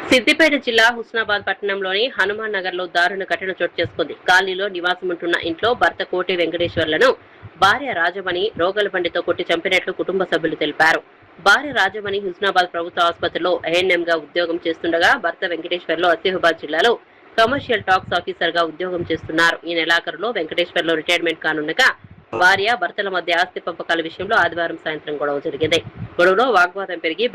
సిద్దిపేట జిల్లా హుస్నాబాద్ పట్టణంలోని హనుమాన్ నగర్ లో దారుణ ఘటన చోటు చేసుకుంది. కాలనీలో నివాసముంటున్న ఇంట్లో భర్త కోటి వెంకటేశ్వర్లను భార్య రాజమణి రోగల బండితో కొట్టి చంపినట్లు కుటుంబ సభ్యులు తెలిపారు. భార్య రాజమణి హుస్నాబాద్ ప్రభుత్వ ఆసుపత్రిలో ఏఎన్ఎం గా ఉద్యోగం చేస్తుండగా భర్త వెంకటేశ్వర్లు ఆసిఫాబాద్ జిల్లాలో కమర్షియల్ టాక్స్ ఆఫీసర్ గా ఉద్యోగం చేస్తున్నారు. ఈ నెలాఖరులో వెంకటేశ్వర్లు రిటైర్మెంట్ కానుండగా భార్య భర్తల మధ్య ఆస్తి పంపకాల విషయంలో ఆదివారం సాయంత్రం గొడవ జరిగింది. గొడవలో వాగ్వాదం పెరిగి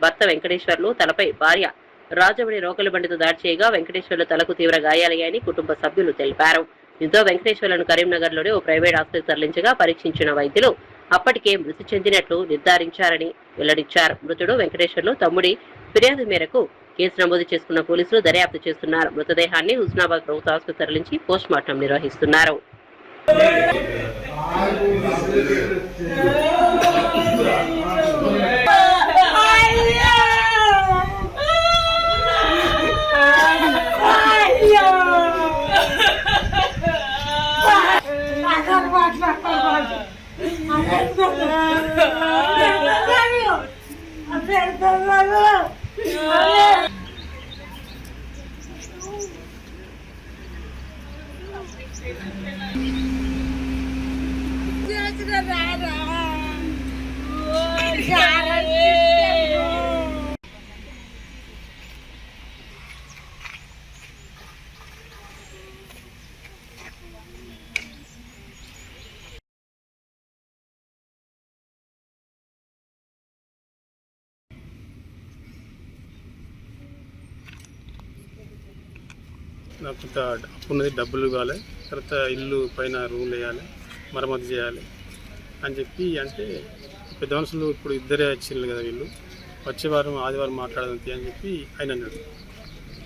భర్త వెంకటేశ్వర్లు తలపై భార్య రాజమణి రోకలి బండితో దాడి చేయగా వెంకటేశ్వర్లు తలకు తీవ్ర గాయాలయ్యాయని కుటుంబ సభ్యులు తెలిపారు. దీంతో వెంకటేశ్వర్లను కరీంనగర్లోని ఓ ప్రైవేట్ ఆసుపత్రికి తరలించగా పరీక్షించిన వైద్యులు అప్పటికే మృతి చెందినట్లు నిర్ధారించారని వెల్లడించారు. మృతుడు వెంకటేశ్వర్లు తమ్ముడి ఫిర్యాదు మేరకు కేసు నమోదు చేసుకున్న పోలీసులు దర్యాప్తు చేస్తున్నారు. మృతదేహాన్ని హుస్నాబాద్ ప్రభుత్వ ఆసుపత్రి తరలించి పోస్ట్ మార్టం నిర్వహిస్తున్నారు. నాకు కొంత అప్పున్నది, డబ్బులు కావాలి, తర్వాత ఇల్లు పైన రూమ్లు వేయాలి, మరమ్మతు చేయాలి అని చెప్పి అంటే పెద్ద మనుషులు ఇప్పుడు ఇద్దరే వచ్చిండ్రు కదా, వీళ్ళు వచ్చే వారం ఆదివారం మాట్లాడదంతి అని చెప్పి ఆయన అన్నాడు.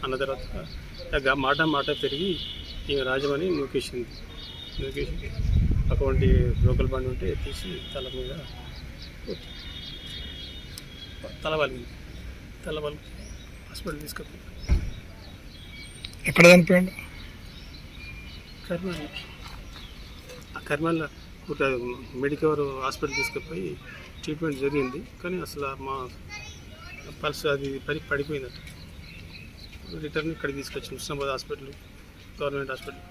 అన్న తర్వాత మాట పెరిగి ఈమె రాజమని నూకేసి అటువంటి లోకల్ బండి ఉంటే తీసి తల మీద తలవాలి హాస్పిటల్ తీసుకెళ్ళి ఎక్కడ చనిపోయాడు? కర్మాల మెడికవర్ హాస్పిటల్ తీసుకుపోయి ట్రీట్మెంట్ జరిగింది. కానీ అసలు మా పల్స్ అది పడిపోయిందట. రిటర్న్ ఇక్కడికి తీసుకొచ్చి హుస్నాబాద్ హాస్పిటల్, గవర్నమెంట్ హాస్పిటల్.